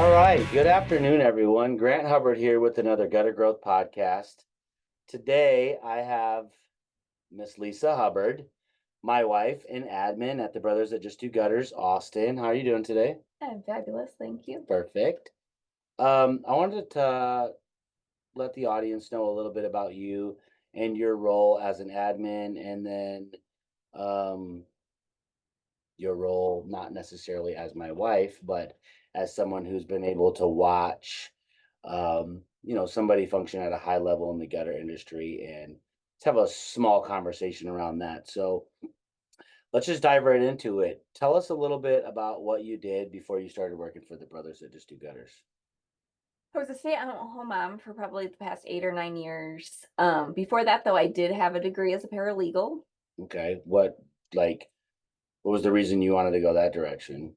All right. Good afternoon, everyone. Grant Hubbard here with another Gutter Growth podcast. Today, I have Miss Lisa Hubbard, my wife and admin at the Brothers That Just Do Gutters, Austin. How are you doing today? I'm fabulous, thank you. Perfect. I wanted to let the audience know a little bit about you and your role as an admin, and then um, your role not necessarily as my wife, but as someone who's been able to watch somebody function at a high level in the gutter industry, and let's have a small conversation around that. So let's just dive right into it. Tell us a little bit about what you did before you started working for the Brothers That Just Do Gutters. I was a stay-at-home mom for probably the past 8 or 9 years. Before that, though, I did have a degree as a paralegal. Okay. What was the reason you wanted to go that direction?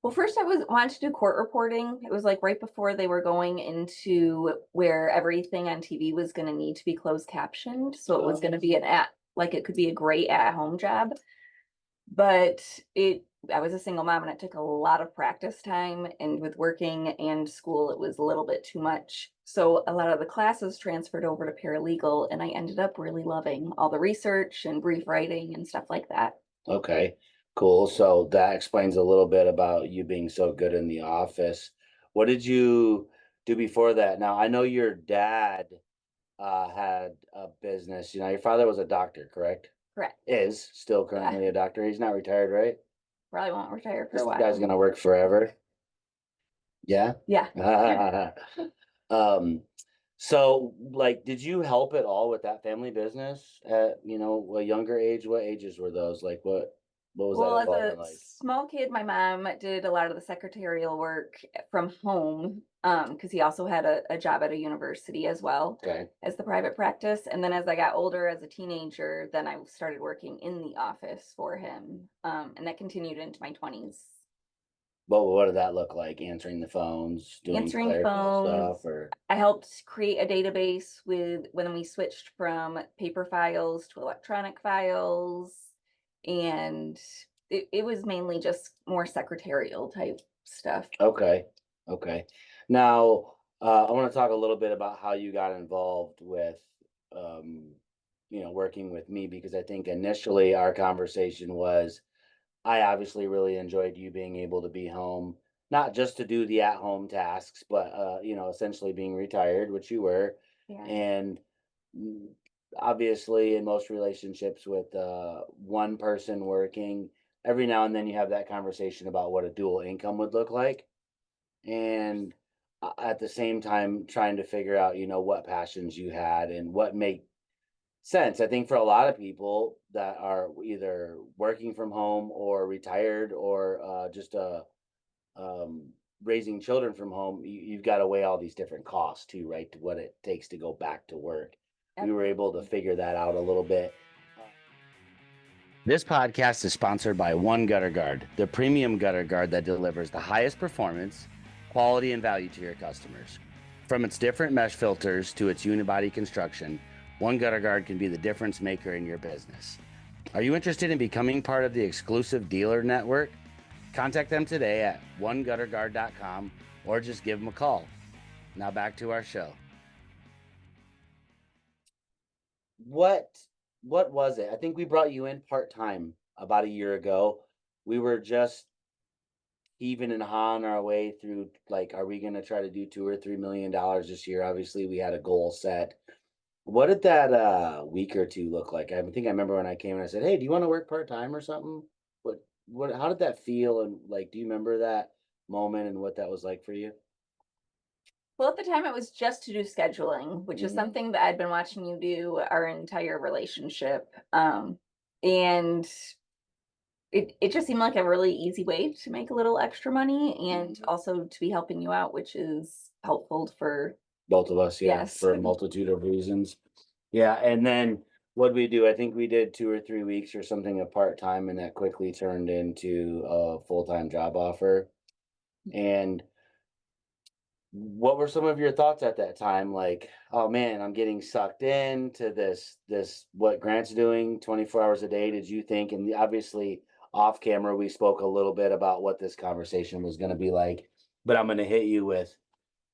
Well, first I wanted to do court reporting. It was like right before they were going into where everything on TV was going to need to be closed captioned. So it was going to be it could be a great at-home job. But I was a single mom and it took a lot of practice time. And with working and school, it was a little bit too much. So a lot of the classes transferred over to paralegal, and I ended up really loving all the research and brief writing and stuff like that. Okay, cool. So that explains a little bit about you being so good in the office. What did you do before that? Now, I know your dad had a business. Your father was a doctor, correct? Correct. Is still Yeah. currently a doctor. He's not retired, right? Probably won't retire for This a while. guy's gonna work forever. Yeah. Yeah. Um, so like, did you help at all with that family business at, a younger age? What ages were those? Like what was that Well, as involvement a like? small kid, my mom did a lot of the secretarial work from home, because he also had a job at a university as well Okay. as the private practice. And then as I got older as a teenager, then I started working in the office for him. And that continued into my 20s. But what did that look like? Answering the phones, doing Answering clerical stuff, phones. or I helped create a database when we switched from paper files to electronic files. And it was mainly just more secretarial type stuff. okay, okay. Now, I want to talk a little bit about how you got involved with, um, working with me, because I think initially our conversation was, I obviously really enjoyed you being able to be home, not just to do the at-home tasks, but essentially being retired, which you were. Yeah. And mm, obviously in most relationships with one person working, every now and then you have that conversation about what a dual income would look like. And at the same time trying to figure out, what passions you had and what make sense. I think for a lot of people that are either working from home or retired, or just raising children from home, you've got to weigh all these different costs too, right? To what it takes to go back to work. We were able to figure that out a little bit. This podcast is sponsored by One Gutter Guard, the premium gutter guard that delivers the highest performance, quality, and value to your customers. From its different mesh filters to its unibody construction, One Gutter Guard can be the difference maker in your business. Are you interested in becoming part of the exclusive dealer network? Contact them today at onegutterguard.com or just give them a call. Now back to our show. What was it? I think we brought you in part-time about a year ago. We were just heaving and hawing our way through, like, are we going to try to do $2 or $3 million this year? Obviously, we had a goal set. What did that week or two look like? I think I remember when I came and I said, "Hey, do you want to work part-time or something?" What how did that feel, and like do you remember that moment and what that was like for you? Well, at the time, it was just to do scheduling, which is Mhm. something that I'd been watching you do our entire relationship. And it just seemed like a really easy way to make a little extra money and also to be helping you out, which is helpful for, Both of us, yeah, yes. for a multitude of reasons. Yeah, and then what we do, I think we did 2 or 3 weeks or something of part-time, and that quickly turned into a full-time job offer. And what were some of your thoughts at that time? Like, oh man, I'm getting sucked into this what Grant's doing 24 hours a day. Did you think? And obviously off camera, we spoke a little bit about what this conversation was going to be like. but I'm going to hit you with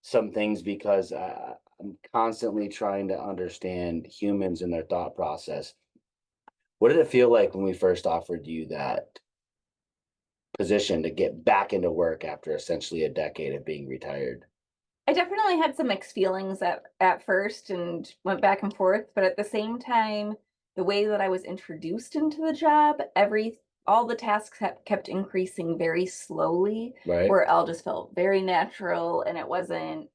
some things because I'm constantly trying to understand humans and their thought process. What did it feel like when we first offered you that position to get back into work after essentially a decade of being retired? I definitely had some mixed feelings at first and went back and forth, but at the same time, the way that I was introduced into the job, every all the tasks kept increasing very slowly, Right? where it all just felt very natural and it wasn't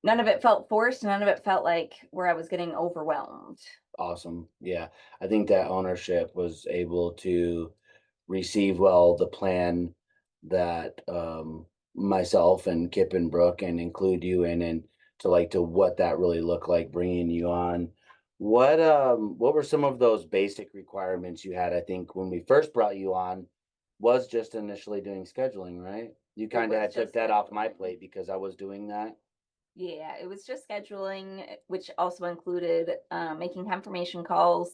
none of it felt forced, none of it felt like where I was getting overwhelmed. Awesome. Yeah. I think that ownership was able to receive well the plan that myself and Kip and Brooke and include you in, and to like to what that really looked like bringing you on. What were some of those basic requirements you had? I think when we first brought you on was just initially doing scheduling, right? You It kind of was had took just that off my scheduling. plate because I was doing that. Yeah, it was just scheduling, which also included making confirmation calls.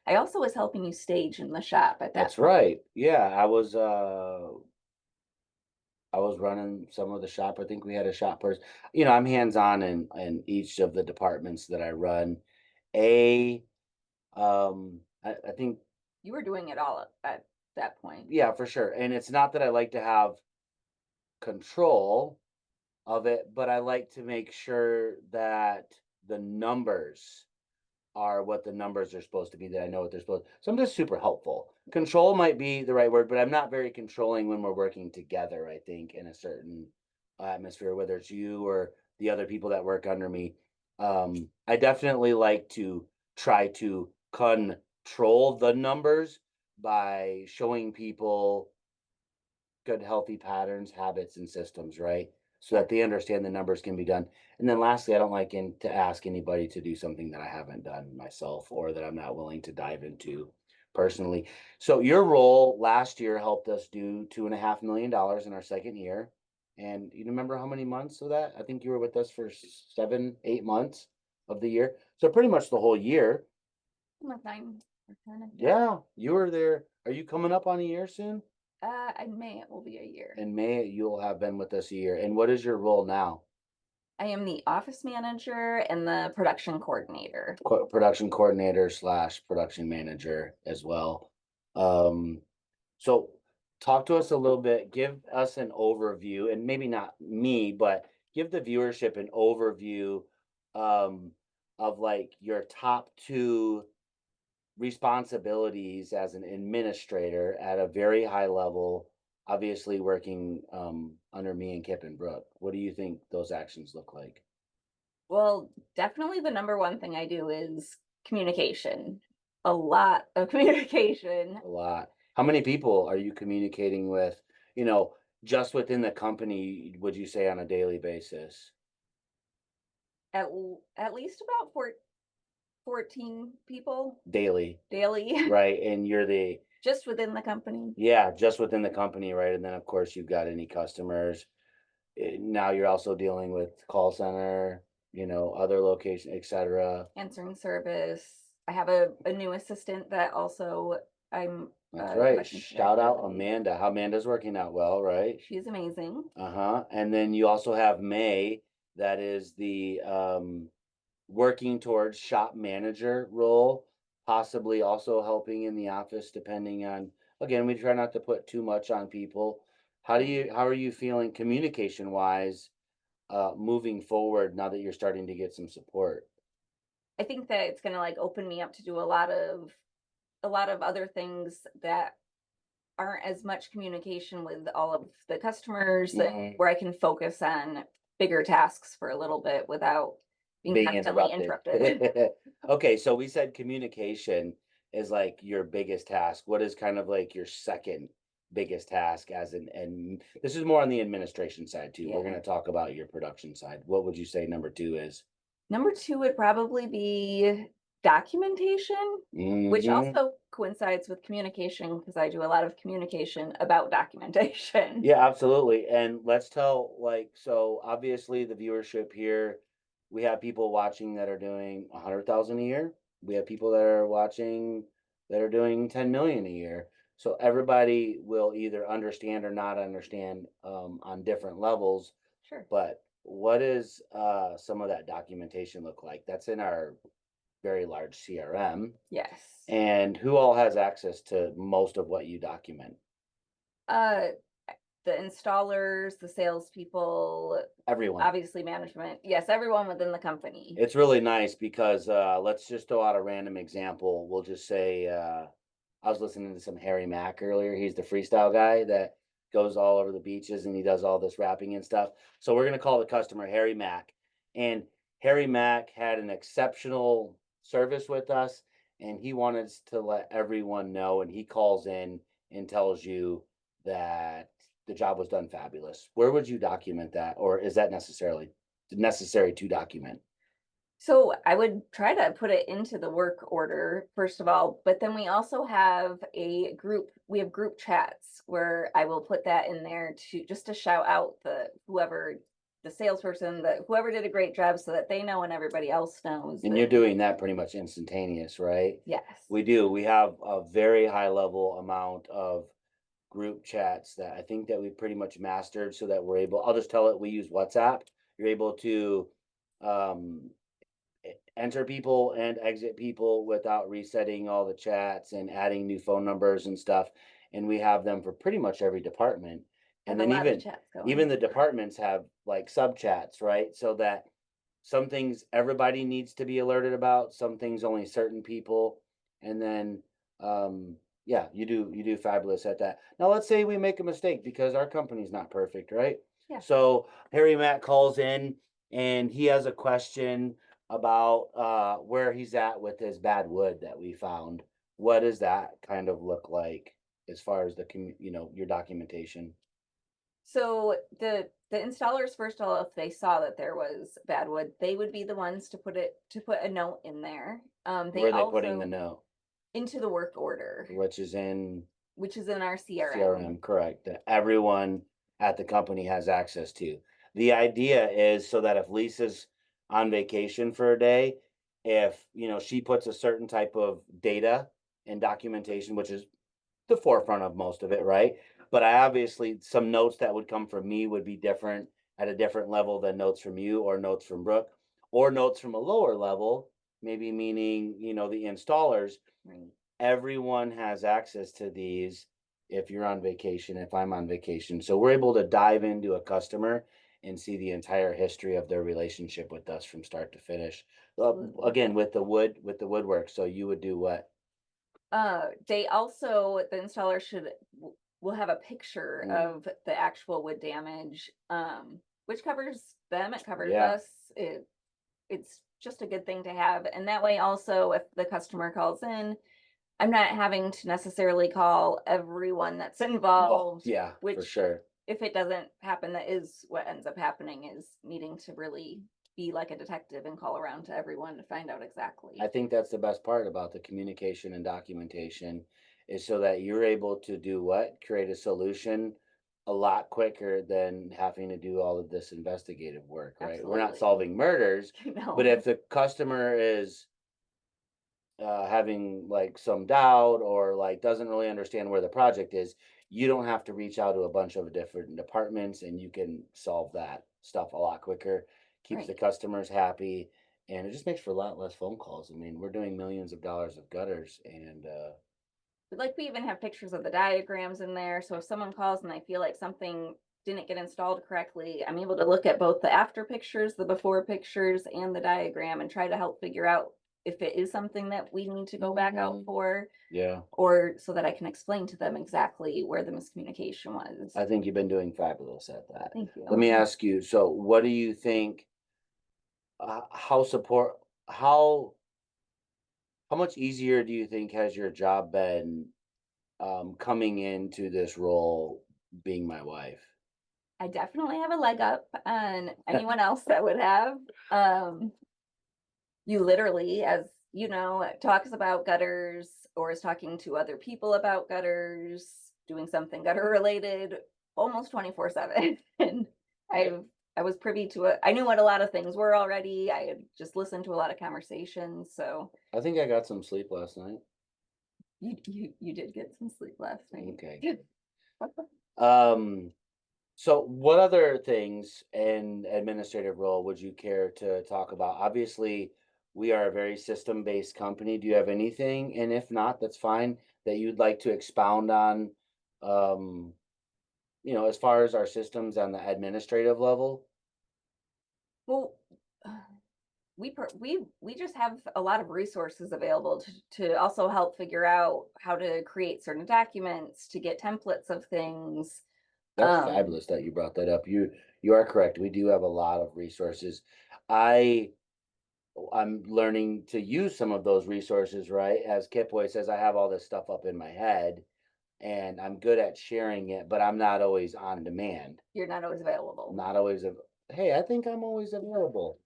I also was helping you stage in the shop at That's that point. right. Yeah, I was running some of the shop. I think we had a shop person. I'm hands-on in each of the departments that I run. A I think, You were doing it all at that point. yeah, for sure. And it's not that I like to have control of it, but I like to make sure that the numbers are what the numbers are supposed to be, that I know what they're supposed. So I'm just super helpful. Control might be the right word, but I'm not very controlling when we're working together, I think, in a certain atmosphere, whether it's you or the other people that work under me. I definitely like to try to control the numbers by showing people good healthy patterns, habits, and systems, right? So Yeah. that they understand the numbers can be done. And then lastly, I don't like to ask anybody to do something that I haven't done myself or that I'm not willing to dive into personally. So your role last year helped us do $2.5 million in our second year. And you remember how many months of that? I think you were with us for 7, 8 months of the year. So pretty much the whole year. Like 9 or 10, yeah. Yeah, you were there. Are you coming up on a year soon? In May it will be a year. In May, you'll have been with us a year. And what is your role now? I am the office manager and the production coordinator. Production coordinator slash production manager as well. Um, so talk to us a little bit, give us an overview, and maybe not me, but give the viewership an overview um, of like your top two responsibilities as an administrator at a very high level, obviously working under me and Kip and Brooke. What do you think those actions look like? Well, definitely the number one thing I do is communication. A lot of communication. A lot. How many people are you communicating with, you know, just within the company, would you say on a daily basis? At least about 14 people Daily, daily, right? And you're the, just within the company. yeah, just within the company, right? And then of course you've got any customers. Now you're also dealing with call center, other location, etc. Answering service. I have a new assistant that also I'm That's right. questions Shout out regularly. Amanda. How Amanda's working out well, right? She's amazing. Uh-huh. And then you also have May, that is the working towards shop manager role, possibly also helping in the office, depending on, again, we try not to put too much on people. Right. How are you feeling communication wise, moving forward now that you're starting to get some support? I think that it's gonna like open me up to do a lot of other things that aren't as much communication with all of the customers, that Mhm. where I can focus on bigger tasks for a little bit without being Being constantly interrupted. interrupted. Okay, so we said communication is like your biggest task. What is kind of like your second biggest task as an, and this is more on the administration side too. We're Yeah. going to talk about your production side. What would you say number two is? Number two would probably be documentation, which Hmm. also coincides with communication because I do a lot of communication about documentation. Yeah, absolutely. And let's tell, like, so obviously the viewership here, we have people watching that are doing 100,000 a year. We have people that are watching that are doing 10 million a year. So everybody will either understand or not understand on different levels. Sure. But what is some of that documentation look like? That's in our very large CRM. Yes. And who all has access to most of what you document? Uh, the installers, the salespeople, Everyone. obviously management. Yes, everyone within the company. It's really nice because let's just throw out a random example. We'll just say I was listening to some Harry Mack earlier. He's the freestyle guy that goes all over the beaches and he does all this rapping and stuff. So we're gonna call the customer Harry Mack. And Harry Mack had an exceptional service with us, and he wanted us to let everyone know. And he calls in and tells you that the job was done fabulous. Where would you document that, or is that necessary to document? So I would try to put it into the work order, first of all, but then we also have we have group chats where I will put that in there to just to shout out the salesperson, whoever did a great job so that they know and everybody else knows And you're that, doing that pretty much instantaneous, right? yes. We do. We have a very high level amount of group chats that I think that we pretty much mastered so that we're able, I'll just tell it, we use WhatsApp. You're able to um, enter people and exit people without resetting all the chats and adding new phone numbers and stuff. And we have them for pretty much every department. I have And a then lot of even chats even going. the departments have like sub chats, right? So that some things everybody needs to be alerted about, some things only certain people. And then yeah, you do fabulous at that. Now let's say we make a mistake because our company's not perfect, right? Yeah. So Harry Matt calls in and he has a question about where he's at with his bad wood that we found. What does that kind of look like as far as your documentation? So the installers, first of all, if they saw that there was bad wood, they would be the ones to put a note in there. They Where are they putting the also note, into the work order, which is in which is in our CRM. CRM, correct? That everyone at the company has access to. The idea is so that if Lisa's on vacation for a day, if she puts a certain type of data and documentation, which is the forefront of most of it, right? But I obviously some notes that would come from me would be different at a different level than notes from you or notes from Brooke or notes from a lower level, maybe meaning, the installers. Right. Everyone has access to these if you're on vacation, if I'm on vacation. So we're able to dive into a customer and see the entire history of their relationship with us from start to finish. Absolutely. Again, with the woodwork. So you would do what? They also the installer will have a picture Mm, of the actual wood damage, which covers them, it covers yeah. us. It's just a good thing to have. And that way also if the customer calls in, I'm not having to necessarily call everyone that's Well, involved, yeah, for which sure. if it doesn't happen, that is what ends up happening is needing to really be like a detective and call around to everyone to find out I exactly. think that's the best part about the communication and documentation is so that you're able to do what? Create a solution a lot quicker than having to do all of this investigative work, right? We're not Absolutely. solving murders, but No. if the customer is having like some doubt or like doesn't really understand where the project is, you don't have to reach out to a bunch of different departments and you can solve that stuff a lot quicker. Keeps the Right. customers happy and it just makes for a lot less phone calls. I mean, we're doing millions of dollars of gutters and Like we even have pictures of the diagrams in there. So if someone calls and they feel like something didn't get installed correctly, I'm able to look at both the after pictures, the before pictures, and the diagram and try to help figure out if it is something that we need to go back out Mhm. for, Yeah, or so that I can explain to them exactly where the miscommunication was. I think you've been doing fabulous at that. Thank Let me you. ask you, so what do you think how support how much easier do you think has your job been coming into this role being my wife? I definitely have a leg up on anyone else that would have. Um, you literally, as you know, talks about gutters or is talking to other people about gutters, doing something gutter related almost 24/7. And Right. I've I was privy to it. I knew what a lot of things were already. I had just listened to a lot of conversations. So I think I got some sleep last night. You did get some sleep last night. Okay. Um, so what other things in administrative role would you care to talk about? Obviously, we are a very system-based company. Do you have anything? And if not, that's fine, that you'd like to expound on, um, as far as our systems on the administrative level? Well, we just have a lot of resources available to also help figure out how to create certain documents, to get templates of things. That's fabulous that you brought that up. You are correct. We do have a lot of resources. I I'm learning to use some of those resources, right? As Kip always says, I have all this stuff up in my head and I'm good at sharing it, but I'm not always on demand. You're not always available. Not always hey, I think I'm always available.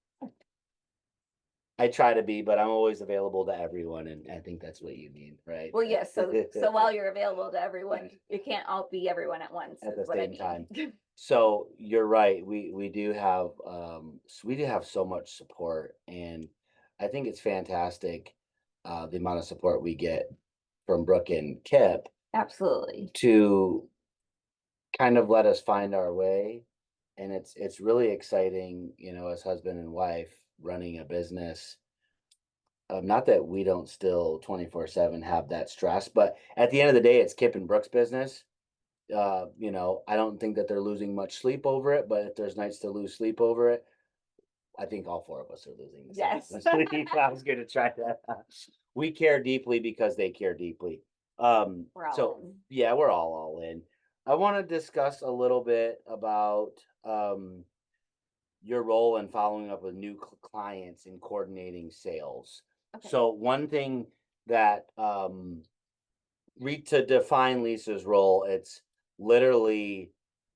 I try to be, but I'm always available to everyone, and I think that's what you mean, right? Well, yes. So while you're available to everyone, you can't all be everyone at once. At the Is what I same time. mean. So you're right. We do have we do have so much support, and I think it's fantastic the amount of support we get from Brooke and Kip Absolutely. to kind of let us find our way. And it's really exciting, as husband and wife running a business. Not that we don't still 24/7 have that stress, but at the end of the day, it's Kip and Brooke's business. I don't think that they're losing much sleep over it, but if there's nights to lose sleep over it, I think all four of us are losing the same Yes. amount of sleep. I was gonna try that. We care deeply because they care deeply. We're all So in. yeah, we're all in. I want to discuss a little bit about your role in following up with new clients and coordinating sales. Okay. So one thing that to define Lisa's role, it's literally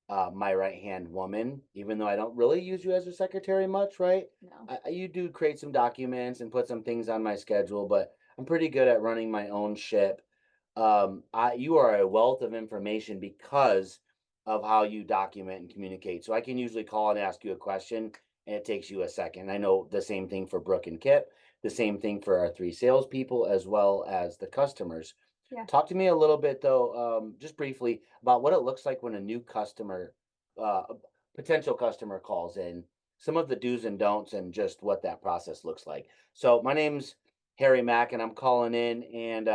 my right hand woman. Even though I don't really use you as a secretary much, right? No. You do create some documents and put some things on my schedule, but I'm pretty good at running my own ship. You are a wealth of information because of how you document and communicate. So I can usually call and ask you a question, and it takes you a second. I know the same thing for Brooke and Kip, the same thing for our three salespeople, as well as the customers. Yeah. Talk to me a little bit though, just briefly about what it looks like when a new a potential customer calls in, some of the do's and don'ts, and just what that process looks like. So my name's Harry Mack, and I'm calling in. And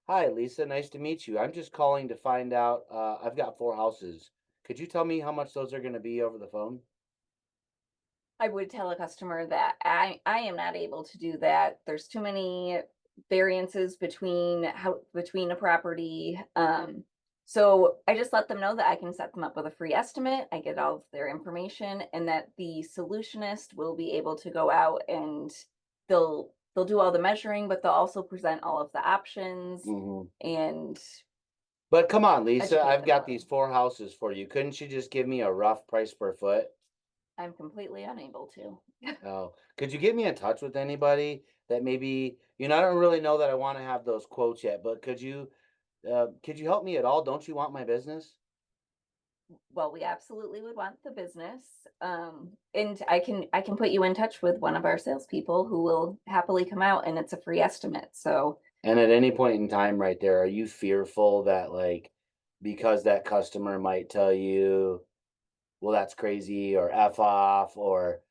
hi, Lisa, nice to meet you. I'm just calling to find out. I've got 4 houses. Could you tell me how much those are going to be over the phone? I would tell a customer that I am not able to do that. There's too many variances between a property. So I just let them know that I can set them up with a free estimate. I get all of their information, and that the solutionist will be able to go out and they'll do all the measuring, but they'll also present all of the options Hmm. and But come on, Lisa, educate I've them got on these them. 4 houses for you. Couldn't you just give me a rough price per foot? I'm completely unable to. Oh, could you get me in touch with anybody that maybe, I don't really know that I want to have those quotes yet, but could you help me at all? Don't you want my business? Well, we absolutely would want the business. And I can put you in touch with one of our salespeople who will happily come out, and it's a free estimate. So And at any point in time right there, are you fearful that like because that customer might tell you, well, that's crazy or F off or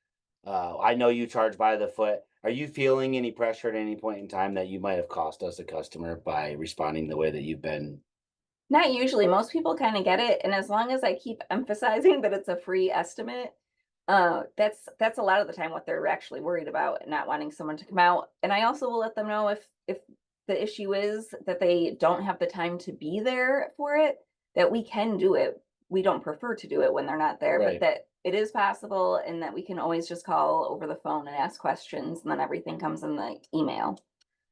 I know you charge by the foot. Are you feeling any pressure at any point in time that you might have cost us a customer by responding the way that you've been? not usually. Most people kind of get it, and as long as I keep emphasizing that it's a free estimate, that's a lot of the time what they're actually worried about, not wanting someone to come out. And I also will let them know if the issue is that they don't have the time to be there for it, that we can do it. We don't prefer to do it when they're not there, but Right. that it is possible, and that we can always just call over the phone and ask questions, and then everything comes in the email.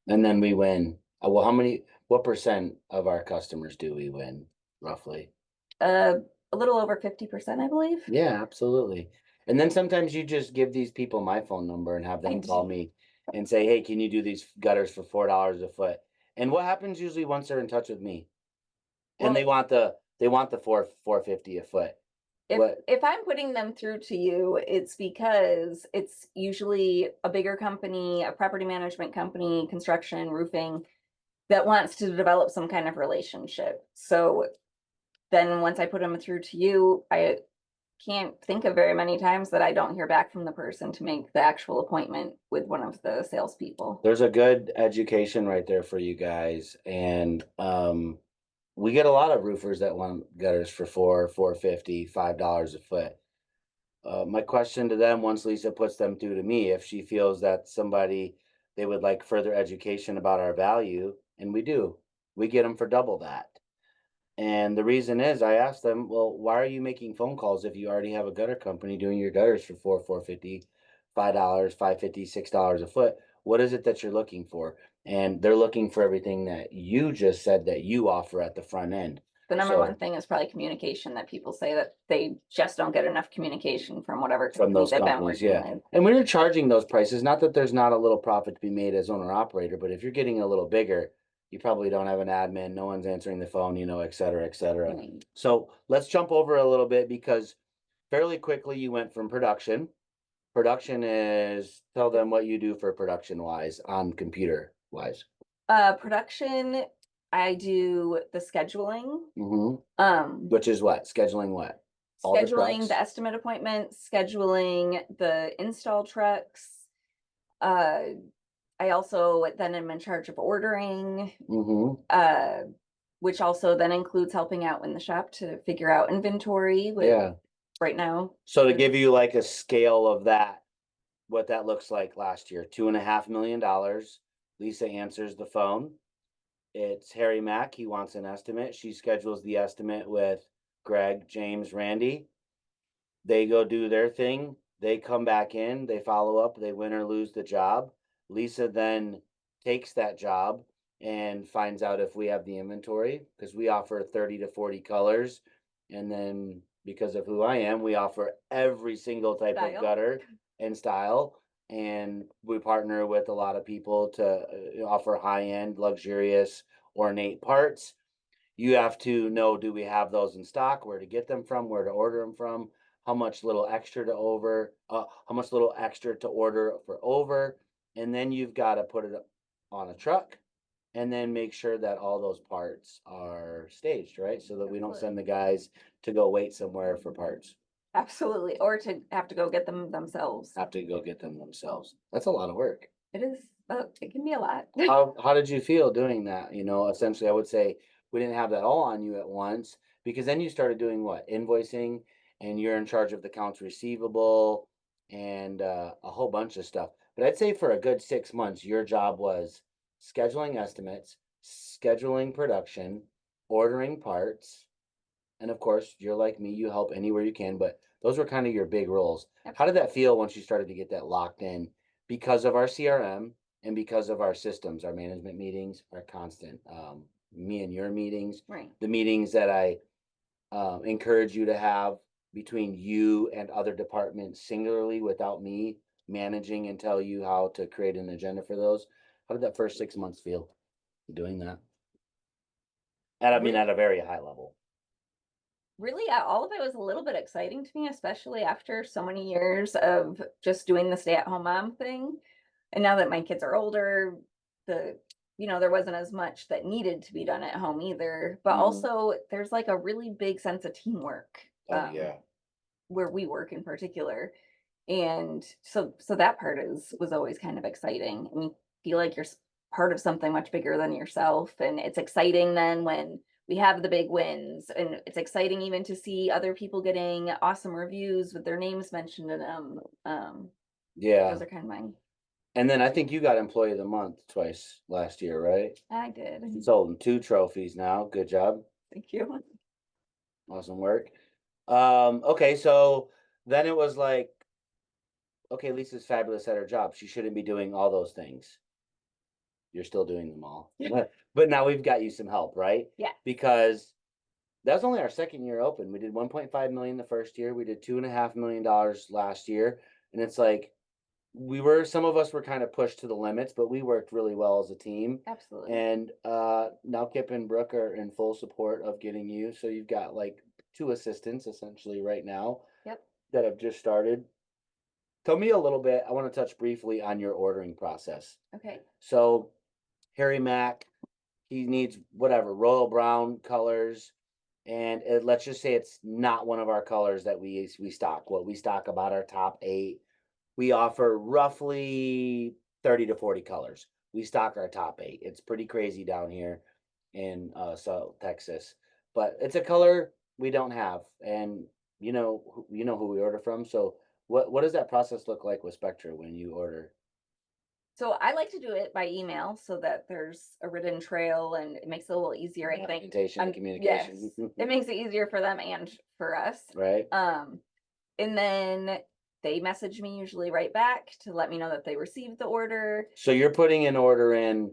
And then we win. Well, what percent of our customers do we win, roughly? Uh, a little over 50%, I believe. Yeah, absolutely. And then sometimes you just give these people my phone number and have I them call do. me and say, "Hey, can you do these gutters for $4 a foot?" And what happens usually once they're in touch with me and Well, they want the 450 a foot. if What if I'm putting them through to you, it's because it's usually a bigger company, a property management company, construction, roofing. that wants to develop some kind of relationship. So then once I put them through to you, I can't think of very many times that I don't hear back from the person to make the actual appointment with one of the salespeople. There's a good education right there for you guys. And we get a lot of roofers that want gutters for 450, $5 a foot. My question to them, once Lisa puts them through to me, if she feels that somebody they would like further education about our value, and we do, we get them for double that. And the reason is I asked them, well, why are you making phone calls if you already have a gutter company doing your gutters for 450, $5, 550, $6 a foot? What is it that you're looking for? And they're looking for everything that you just said that you offer at the front end. The number one So thing is probably communication, that people say that they just don't get enough communication from whatever from company those they've been companies, working yeah. with. And when you're charging those prices, not that there's not a little profit to be made as owner operator, but if you're getting a little bigger, you probably don't have an admin, no one's answering the phone, et cetera, et cetera. Right. So let's jump over a little bit because fairly quickly you went from production. Production is tell them what you do for production wise on computer wise. Production, I do the scheduling. Hmm. Um, Which is what? Scheduling what? All the scheduling the trucks? estimate appointments, scheduling the install trucks. Uh, I also then am in charge of ordering, Hmm. uh, which also then includes helping out in the shop to figure out inventory with Yeah. right now. So to give you like a scale of that, what that looks like last year, $2.5 million. Lisa answers the phone. It's Harry Mack. He wants an estimate. She schedules the estimate with Greg, James, Randy. They go do their thing. They come back in, they follow up, they win or lose the job. Lisa then takes that job and finds out if we have the inventory because we offer 30 to 40 colors. And then because of who I am, we offer every single type of Style. gutter and style. And we partner with a lot of people to offer high end, luxurious, ornate parts. You have to know, do we have those in stock, where to get them from, where to order them from, how much little extra to how much little extra to order for over, and then you've got to put it on a truck and then make sure that all those parts are staged, right? So that we don't send the guys to go wait somewhere for parts. Absolutely. Or to have to go get them themselves. Have to go get them themselves. That's a lot of work. It is, it can be a lot. How did you feel doing that? Essentially, I would say we didn't have that all on you at once because then you started doing what? Invoicing, and you're in charge of the accounts receivable and a whole bunch of stuff. But I'd say for a good 6 months, your job was scheduling estimates, scheduling production, ordering parts, and of course, you're like me, you help anywhere you can, but those were kind of your big roles. How did that feel once you started to get that locked in because of our CRM and because of our systems, our management meetings, our constant, me and your meetings, Right. the meetings that I encourage you to have between you and other departments singularly without me managing and tell you how to create an agenda for those? How did that first 6 months feel doing that? And I mean, at a very high level. Really, all of it was a little bit exciting to me, especially after so many years of just doing the stay-at-home mom thing. And now that my kids are older, there wasn't as much that needed to be done at home either. But Mhm. also, there's like a really big sense of teamwork, Oh, yeah. where we work in particular. And so that part was always kind of exciting. And you feel like you're part of something much bigger than yourself. And it's exciting then when we have the big wins, and it's exciting even to see other people getting awesome reviews with their names mentioned in them. Yeah. Those are kind of mine. And then I think you got Employee of the Month twice last year, right? I did. It's holding 2 trophies now. Good job. Thank you. Awesome work. Okay, so then it was like, okay, Lisa's fabulous at her job. She shouldn't be doing all those things. You're still doing them all. But now we've got you some help, right? Yeah. Because that was only our second year open. We did 1.5 million the first year. We did $2.5 million last year. And it's like some of us were kind of pushed to the limits, but we worked really well as a team. Absolutely. And now Kip and Brooke are in full support of getting you. So you've got like 2 assistants essentially right now. Yep. That have just started. Tell me a little bit. I want to touch briefly on your ordering process. Okay. So Harry Mack, he needs whatever royal brown colors, and let's just say it's not one of our colors that we stock. What we stock about our top 8. We offer roughly 30 to 40 colors. We stock our top 8. It's pretty crazy down here in South Texas, but it's a color we don't have, and you know who we order from. So what does that process look like with Spectra when you order? So I like to do it by email so that there's a written trail and it makes it a little easier, I think. Documentation and communication, Yes, it makes it easier for them and for us. right? Um, and then they message me usually right back to let me know that they received the order. So you're putting an order in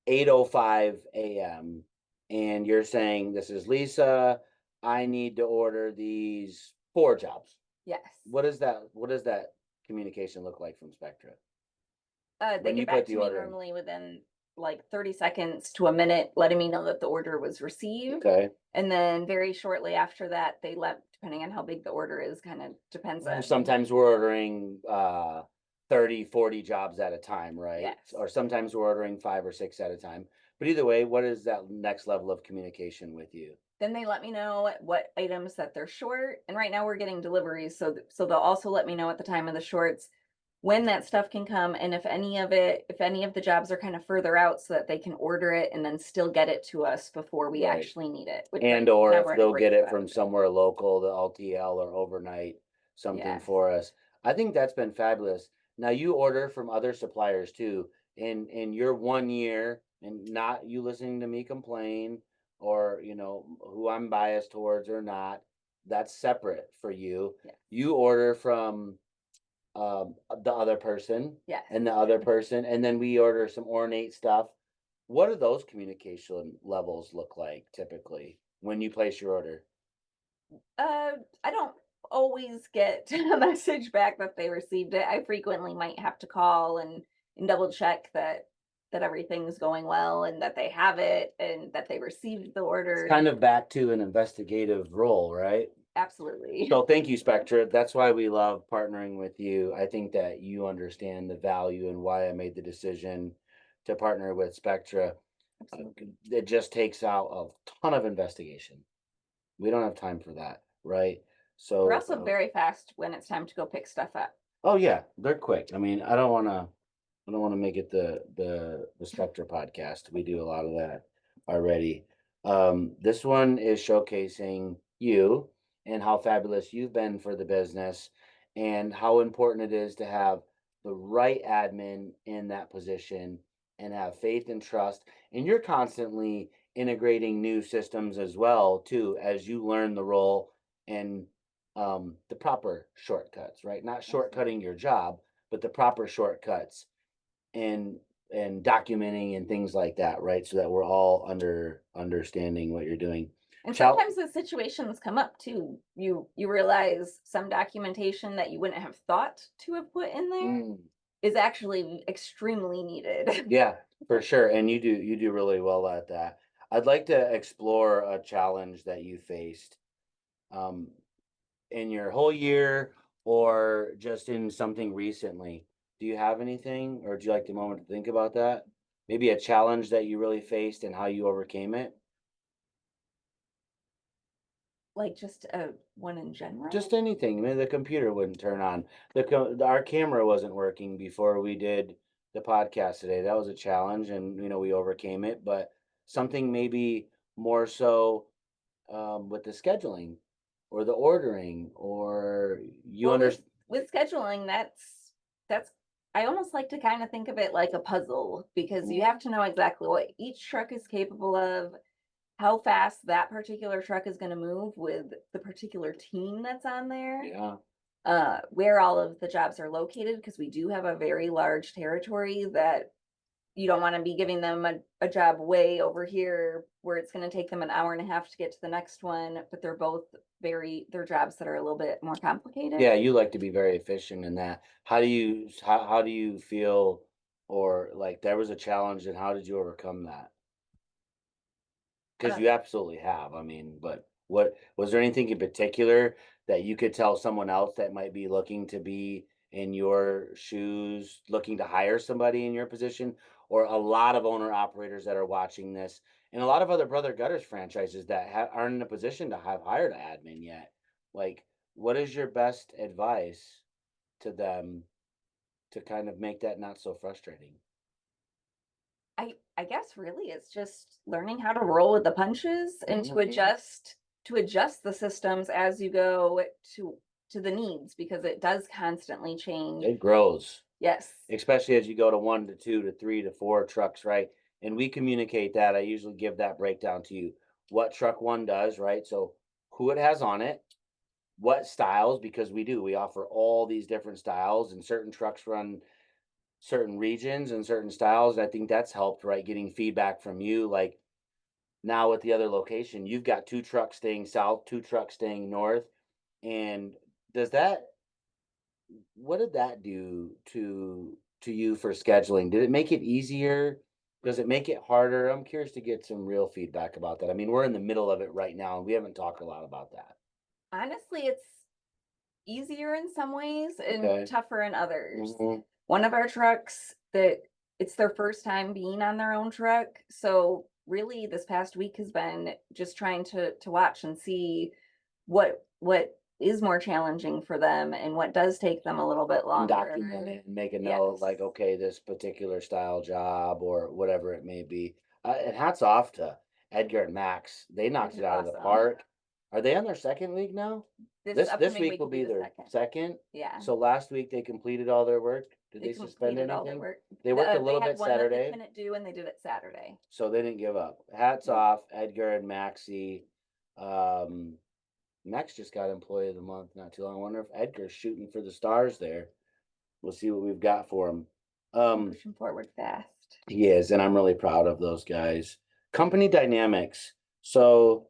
8:05 a.m. and you're saying, "This is Lisa. I need to order these 4 jobs." Yes. What does that communication look like from Spectra They when get you put back the to me order in? normally within like 30 seconds to a minute, letting me know that the order was received. Okay. And then very shortly after that, they let, depending on how big the order is, kind of depends on. Sometimes we're ordering 30, 40 jobs at a time, right? Yes. Or sometimes we're ordering 5 or 6 at a time. But either way, what is that next level of communication with you? Then they let me know what items that they're short. And right now we're getting deliveries, so they'll also let me know at the time of the shorts when that stuff can come, and if any of the jobs are kind of further out so that they can order it and then still get it to us before we Right. actually need it. Which And right or now if we're in a they'll great get it spot. from somewhere local, the LTL or overnight something Yes. for us. I think that's been fabulous. Now you order from other suppliers too. In your 1 year, and not you listening to me complain or who I'm biased towards or not, that's separate for you. Yes. You order from the other person Yes. and the other person, and then we order some ornate stuff. What do those communication levels look like typically when you place your order? I don't always get a message back that they received it. I frequently might have to call and double check that everything's going well and that they have it and that they received the It's order. kind of back to an investigative role, right? Absolutely. So thank you, Spectra. That's why we love partnering with you. I think that you understand the value and why I made the decision to partner with Spectra. Absolutely. It just takes out a ton of investigation. We don't have time for that, right? They're So, also very fast when it's time to go pick stuff up. oh yeah, they're quick. I mean, I don't want to make it the Spectre podcast. We do a lot of that already. This one is showcasing you and how fabulous you've been for the business and how important it is to have the right admin in that position and have faith and trust. And you're constantly integrating new systems as well, too, as you learn the role and the proper shortcuts, right? Not Absolutely. shortcutting your job, but the proper shortcuts and documenting and things like that, right? So that we're all understanding what you're doing. And Chal sometimes the situations come up too. You realize some documentation that you wouldn't have thought to have put in there Mm, is actually extremely needed. yeah, for sure. And you do really well at that. I'd like to explore a challenge that you faced um in your whole year or just in something recently. Do you have anything or do you like the moment to think about that? Maybe a challenge that you really faced and how you overcame it? Like just one in general. Just anything. Maybe the computer wouldn't turn on. Our camera wasn't working before we did the podcast today. That was a challenge, and we overcame it. But something maybe more so with the scheduling, or the ordering, or you Well, understand. with scheduling, that's I almost like to kind of think of it like a puzzle because you have to know exactly what each truck is capable of, how fast that particular truck is going to move with the particular team that's on there, Yeah, where all of the jobs are located because we do have a very large territory that you don't want to be giving them a job way over here where it's going to take them an hour and a half to get to the next one, but they're jobs that are a little bit more complicated. yeah. You like to be very efficient in that. How do you feel, or like there was a challenge, and how did you overcome that? Because Uh, you absolutely have, I mean, but what was there anything in particular that you could tell someone else that might be looking to be in your shoes, looking to hire somebody in your position? or a lot of owner operators that are watching this, and a lot of other Brother Gutters franchises that aren't in a position to have hired an admin yet. Like, what is your best advice to them to kind of make that not so frustrating? I guess really it's just learning how to roll with the punches and to Mhm. adjust the systems as you go to the needs because it does constantly change. It grows, Yes. especially as you go to 1 to 2 to 3 to 4 trucks, right? And we communicate that. I usually give that breakdown to you. What truck one does, right? So who it has on it, what styles, because we offer all these different styles, and certain trucks run certain regions and certain styles. And I think that's helped, right? Getting feedback from you. Like now with the other location, you've got 2 trucks staying south, 2 trucks staying north. And does that what did that do to you for scheduling? Did it make it easier? Does it make it harder? I'm curious to get some real feedback about that. I mean, we're in the middle of it right now, and we haven't talked a lot about that. Honestly, it's easier in some ways and Okay. tougher in others. Mhm. One of our trucks that it's their first time being on their own truck. So really this past week has been just trying to watch and see what is more challenging for them and what does take them a little bit And document longer. it and make a note Yes. like, okay, this particular style job or whatever it may be. And hats off to Edgar and Max. They They're knocked it just out of the awesome. park. Are they on their second week now? This This upcoming week week will will be be the their second. second. Yeah. So last week they completed all their work. Did They they suspend completed all their anything? work. They worked a They little had bit one that they Saturday, couldn't do and they did it Saturday. so they didn't give up. Hats Nope. off, Edgar and Maxie. Um, Max just got Employee of the Month not too long. I wonder if Edgar's shooting for the stars there. We'll see what we've got for him. I'm Um, pushing forward fast. he is, and I'm really proud of those guys. Company dynamics. So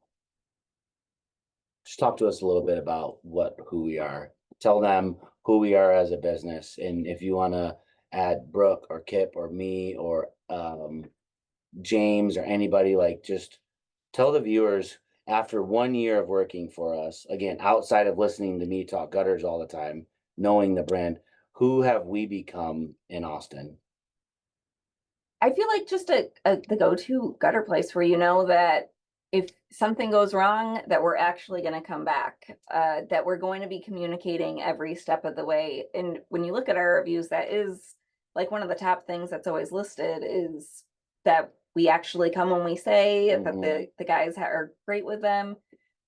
just talk to us a little bit about who we are. Tell them who we are as a business, and if you want to add Brooke or Kip or me or James or anybody, like just tell the viewers after 1 year of working for us, again, outside of listening to me talk gutters all the time, knowing the brand, who have we become in Austin? I feel like just the go-to gutter place where you know that if something goes wrong, that we're actually going to come back, that we're going to be communicating every step of the way. And when you look at our reviews, that is like one of the top things that's always listed is that we actually come when we say that Hmm. the guys are great with them.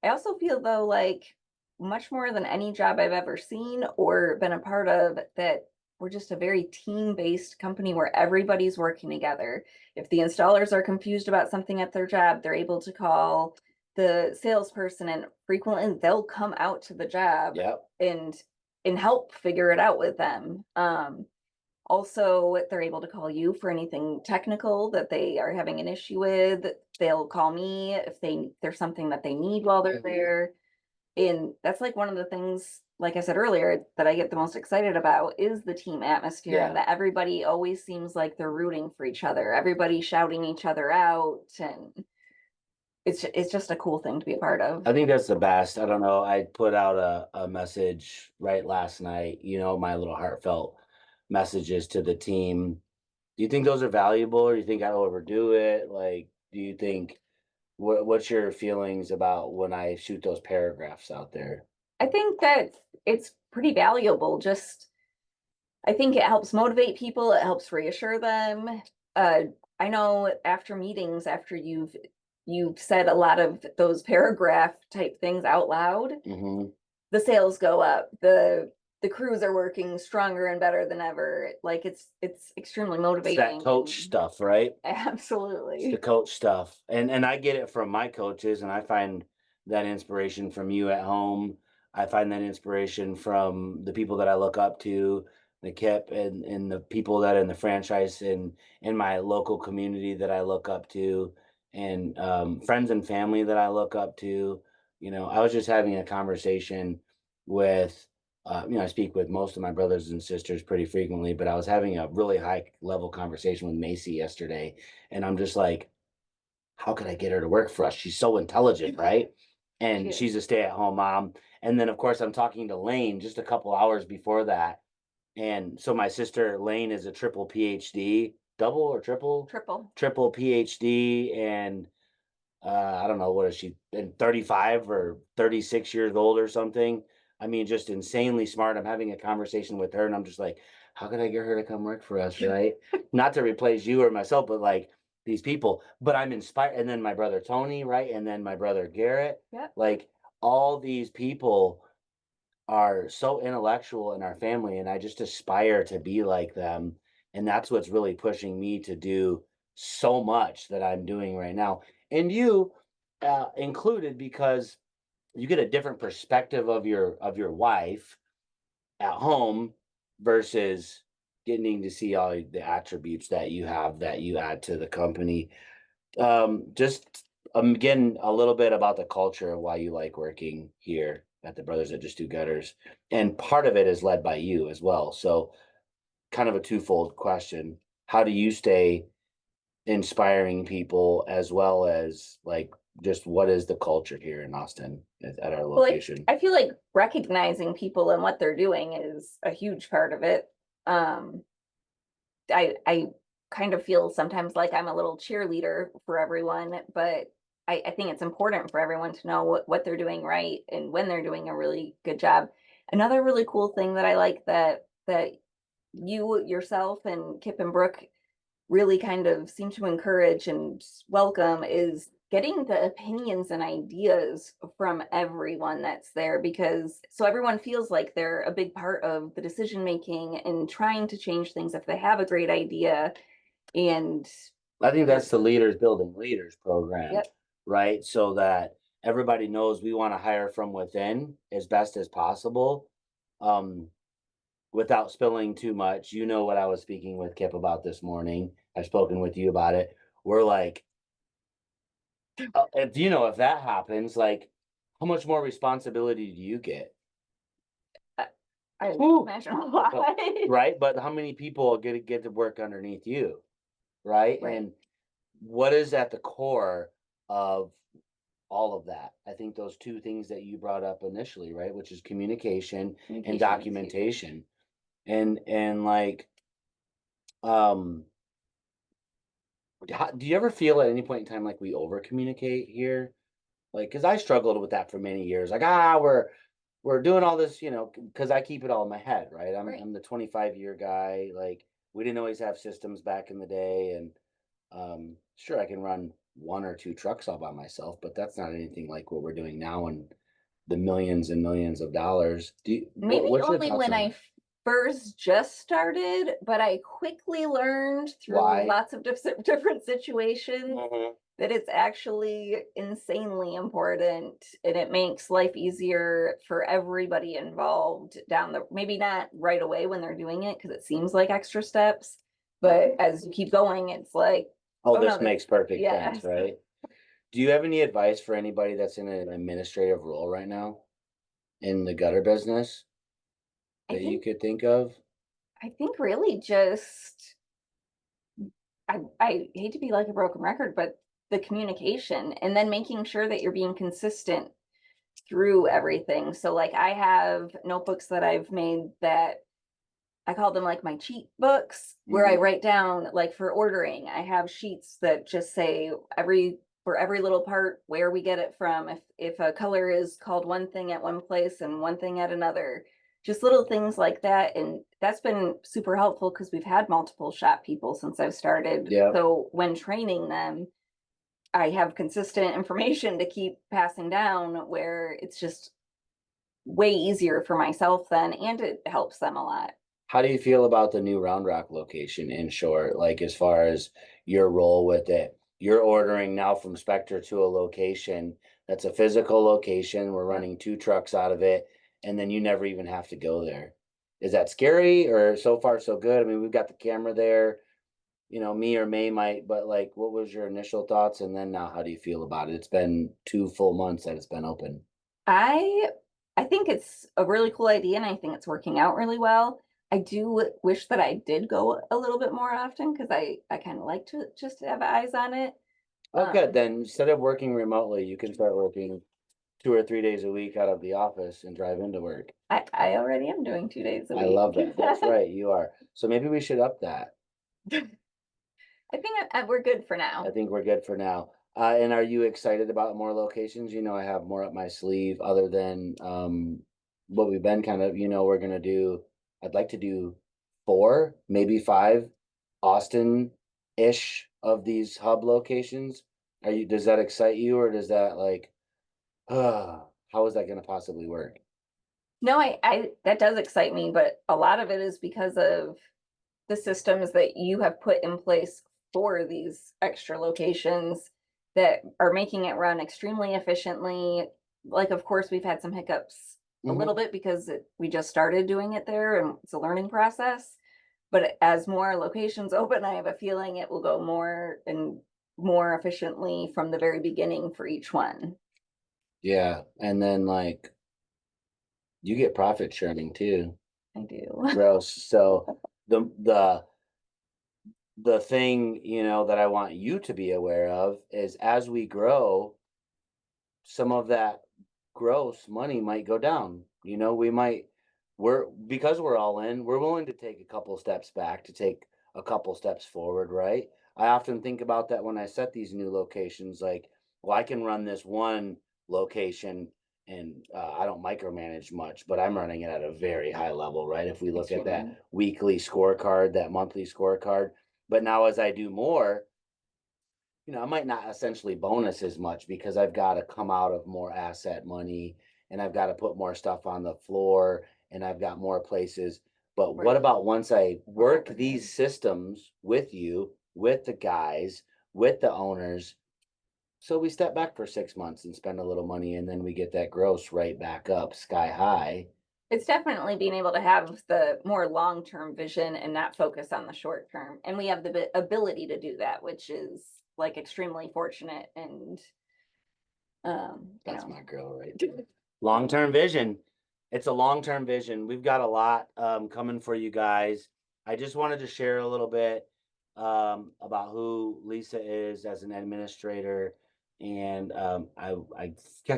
I also feel though like much more than any job I've ever seen or been a part of that we're just a very team-based company where everybody's working together. If the installers are confused about something at their job, they're able to call the salesperson and frequently they'll come out to the job Yep. and help figure it out with them. Also, they're able to call you for anything technical that they are having an issue with. They'll call me if there's something that they need while they're there. And that's like one of the things, like I said earlier, that I get the most excited about is the team atmosphere and Yeah. that everybody always seems like they're rooting for each other. Everybody shouting each other out, and it's just a cool thing to be a part of. I think that's the best. I don't know. I put out a message right last night, my little heartfelt messages to the team. Do you think those are valuable or do you think I overdo it? Like, do you think what's your feelings about when I shoot those paragraphs out there? I think that it's pretty valuable. Just I think it helps motivate people. It helps reassure them. Uh, I know after meetings, after you've said a lot of those paragraph type things out loud, Hmm. the sales go up, the crews are working stronger and better than ever. Like it's extremely It's that motivating coach and stuff, right? It's the absolutely. coach stuff. And I get it from my coaches, and I find that inspiration from you at home. I find that inspiration from the people that I look up to, the Kip and the people that are in the franchise in my local community that I look up to, and friends and family that I look up to. I was just having a conversation with I speak with most of my brothers and sisters pretty frequently, but I was having a really high level conversation with Macy yesterday, and I'm just like, how could I get her to work for us? She's so intelligent, right? And Cheers. she's a stay-at-home mom. And then, of course, I'm talking to Lane just a couple hours before that. And so my sister Lane is a triple PhD. double or triple? Triple. Triple PhD, and I don't know, what is she, in 35 or 36 years old or something? I mean, just insanely smart. I'm having a conversation with her and I'm just like, how can I get her to come work for us, right? Not to replace you or myself, but like these people. But I'm inspired. And then my brother Tony, right? And then my brother Garrett. Yep. Like all these people are so intellectual in our family, and I just aspire to be like them. And that's what's really pushing me to do so much that I'm doing right now. And you included, because you get a different perspective of your wife at home versus getting to see all the attributes that you have that you add to the company. Just again, a little bit about the culture of why you like working here at the Brothers That Just Do Gutters, and part of it is led by you as well. So, kind of a twofold question: how do you stay inspiring people, as well as like just what is the culture here in Austin at our Well, location? I feel like recognizing people and what they're doing is a huge part of it. Um, I kind of feel sometimes like I'm a little cheerleader for everyone, but I think it's important for everyone to know what they're doing right and when they're doing a really good job. Another really cool thing that I like that you yourself and Kip and Brooke really kind of seem to encourage and welcome is getting the opinions and ideas from everyone that's there, because so everyone feels like they're a big part of the decision making and trying to change things if they have a great idea. And I think they're that's the Leaders Building Leaders program, yep. right? So that everybody knows we want to hire from within as best as possible. Um, Without spilling too much, you know what I was speaking with Kip about this morning. I've spoken with you about it. We're like, if you know, if that happens, like, how much more responsibility do you get? I, I Whew. imagine a But- lot. right? But how many people get to work underneath you, right? Right. And what is at the core of all of that? I think those two things that you brought up initially, right? Which is communication and Communication is huge. documentation. And like, um do you ever feel at any point in time like we over communicate here? Like, because I struggled with that for many years. Like, we're doing all this, because I keep it all in my head, right? I'm Right. I'm the 25-year guy. Like, we didn't always have systems back in the day, and sure, I can run one or two trucks all by myself, but that's not anything like what we're doing now, and the millions and millions of dollars. Maybe What's your only thoughts when on I that? first just started, but I quickly learned through Why? lots of different situations Mhm. that it's actually insanely important, and it makes life easier for everybody involved down the, maybe not right away when they're doing it because it seems like extra steps, but as you keep going, it's like, Oh, oh no, this this, makes perfect sense, yes. right? Do you have any advice for anybody that's in an administrative role right now in the gutter business I that you think could think of? I think really just I hate to be like a broken record, but the communication and then making sure that you're being consistent through everything. So like I have notebooks that I've made that I call them like my cheat books, where I Mhm. write down like for ordering. I have sheets that just say for every little part where we get it from. If a color is called one thing at one place and one thing at another, just little things like that. And that's been super helpful because we've had multiple shop people since I've started. Yep. So when training them, I have consistent information to keep passing down where it's just way easier for myself then, and it helps them a lot. How do you feel about the new Round Rock location, in short? Like, as far as your role with it, you're ordering now from Spectre to a location that's a physical location. We're Yep. running two trucks out of it, and then you never even have to go there. Is that scary, or so far so good? I mean, we've got the camera there. Me or May might, but like, what was your initial thoughts? And then now, how do you feel about it? It's been 2 full months that it's been open. I I think it's a really cool idea and I think it's working out really well. I do wish that I did go a little bit more often because I kind of like to just have eyes on it. Oh, good. Um, Then instead of working remotely, you can start working 2 or 3 days a week out of the office and drive into work. I already am doing 2 days a I week. love that. That's right, you are. So maybe we should up that. I think we're good for now. I think we're good for now. And are you excited about more locations? You know, I have more up my sleeve other than what we've been kind of, we're gonna do, I'd like to do 4, maybe 5 Austin-ish of these hub locations. Does that excite you, or does that like, how is that gonna possibly work? No, I that does excite me, but a lot of it is because of the systems that you have put in place for these extra locations that are making it run extremely efficiently. Like, of course, we've had some hiccups a little Hmm. bit because we just started doing it there and it's a learning process. But as more locations open, I have a feeling it will go more and more efficiently from the very beginning for each one. Yeah, and then like you get profit sharing too. I do. Gross. So the thing, that I want you to be aware of is as we grow, some of that gross money might go down. Because we're all in, we're willing to take a couple steps back to take a couple steps forward, right? I often think about that when I set these new locations, like, well, I can run this one location and I don't micromanage much, but I'm running it at a very high level, right? If we look at that Extremely. weekly scorecard, that monthly scorecard. But now as I do more, I might not essentially bonus as much because I've got to come out of more asset money and I've got to put more stuff on the floor and I've got more places. But what Right. about once I work Overhead. these systems with you, with the guys, with the owners? So we step back for 6 months and spend a little money and then we get that gross right back up sky high. It's definitely being able to have the more long-term vision and not focus on the short term. And we have the ability to do that, which is like extremely fortunate and you That's know, my girl right there. Long-term vision. It's a long-term vision. We've got a lot coming for you guys. I just wanted to share a little bit about who Lisa is as an administrator. And I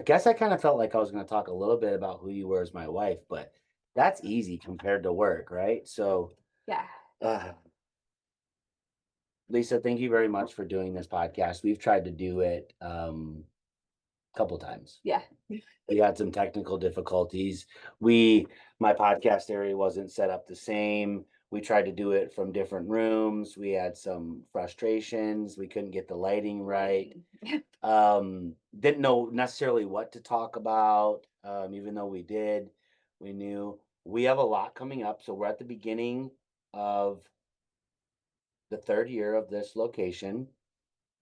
guess I kind of felt like I was going to talk a little bit about who you were as my wife, but that's easy compared to work, right? So, yeah, uh, Lisa, thank you very much for doing this podcast. We've tried to do it a couple times. yeah. We had some technical difficulties. My podcast area wasn't set up the same. We tried to do it from different rooms. We had some frustrations. We couldn't get the lighting right. Didn't know necessarily what to talk about. Even though we did, we knew we have a lot coming up. So we're at the beginning of the 3rd year of this location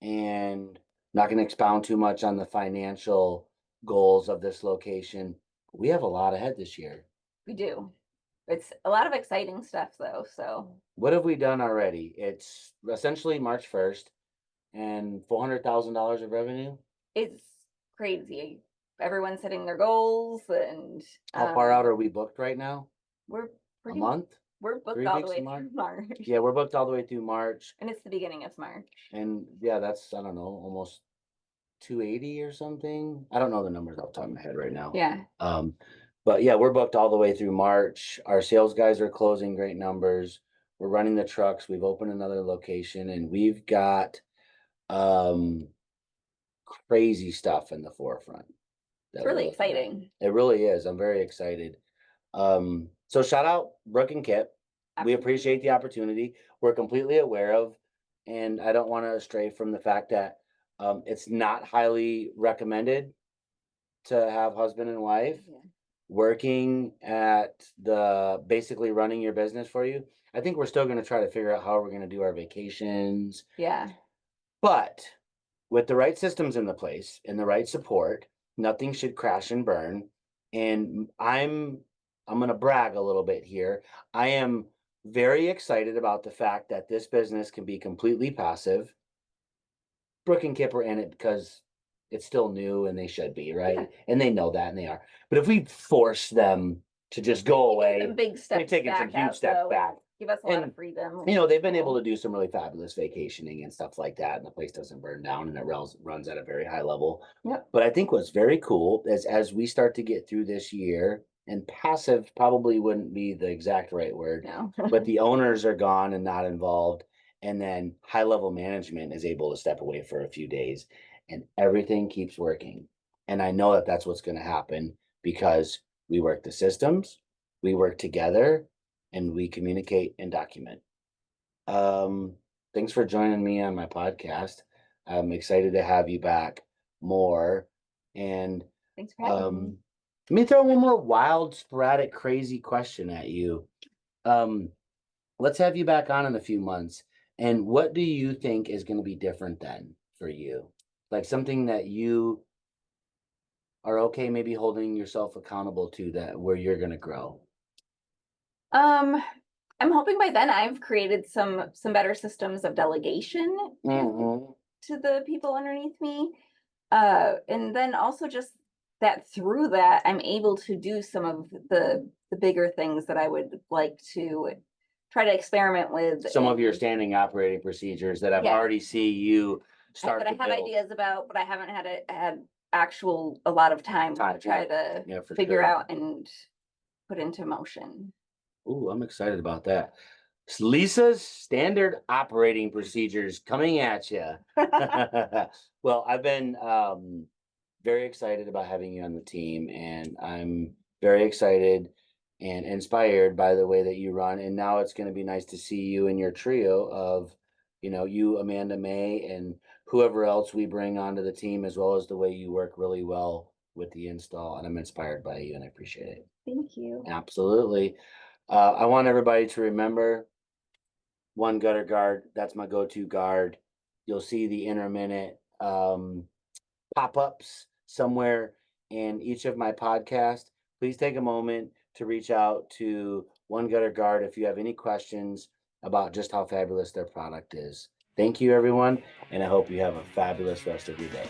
and not going to expound too much on the financial goals of this location. We have a lot ahead this year. We do. It's a lot of exciting stuff though. So What have we done already? It's essentially March 1st and $400,000 of revenue. it's crazy. Everyone's hitting their goals and How far out are we booked right now? we're A pretty month? we're booked Three all the weeks way in March? through March. Yeah, we're booked all the way through March. And it's the beginning of March. And yeah, that's, I don't know, almost 280 or something. I don't know the numbers off the top of my head right now. Yeah. Um, but yeah, we're booked all the way through March. Our sales guys are closing great numbers. We're running the trucks. We've opened another location and we've got um crazy stuff in the forefront It's that we're really looking at. exciting. It really is. I'm very excited. So shout out Brooke and Kip. We Absolutely. appreciate the opportunity. We're completely aware of, and I don't want to stray from the fact that it's not highly recommended to have husband and wife Yeah. working at the basically running your business for you. I think we're still going to try to figure out how we're going to do our vacations, Yeah. but with the right systems in the place and the right support, nothing should crash and burn. And I'm going to brag a little bit here. I am very excited about the fact that this business can be completely passive. Brooke and Kip are in it because it's still new and they should be, right? Yeah. And they know that and they are. But if we force them to just go away, Some big they've steps taken some back huge out steps though. back. Give us a lot of And freedom. they've been able to do some really fabulous vacationing and stuff like that, and the place doesn't burn down and it runs at a very high level. Yep. But I think what's very cool is as we start to get through this year, and passive probably wouldn't be the exact right word, No. but the owners are gone and not involved. And then high level management is able to step away for a few days and everything keeps working. And I know that that's what's going to happen because we work the systems, we work together, and we communicate and document. Um, Thanks for joining me on my podcast. I'm excited to have you back more. And Thanks for having me. um, let me throw one more wild, sporadic, crazy question at you. Um, let's have you back on in a few months. And what do you think is going to be different then for you? Like something that you are okay maybe holding yourself accountable to that where you're going to grow. Um, I'm hoping by then I've created some better systems of delegation Hmm. to the people underneath me. And then also just that through that I'm able to do some of the bigger things that I would like to try to experiment with. Some of your And standing operating procedures that I've yeah, already see you that start I to have build. ideas about, but I haven't had actual a lot of time to Time, yeah, try to yeah, for figure sure. out and put into motion. Ooh, I'm excited about that. Lisa's standard operating procedures coming at you. Well, I've been very excited about having you on the team, and I'm very excited and inspired by the way that you run. And now it's going to be nice to see you in your trio of, you, Amanda May, and whoever else we bring onto the team, as well as the way you work really well with the install. And I'm inspired by you, and I appreciate it. Thank you. Absolutely. I want everybody to remember one gutter guard. That's my go-to guard. You'll see the intermittent pop-ups somewhere in each of my podcasts. Please take a moment to reach out to One Gutter Guard if you have any questions about just how fabulous their product is. Thank you, everyone, and I hope you have a fabulous rest of your day.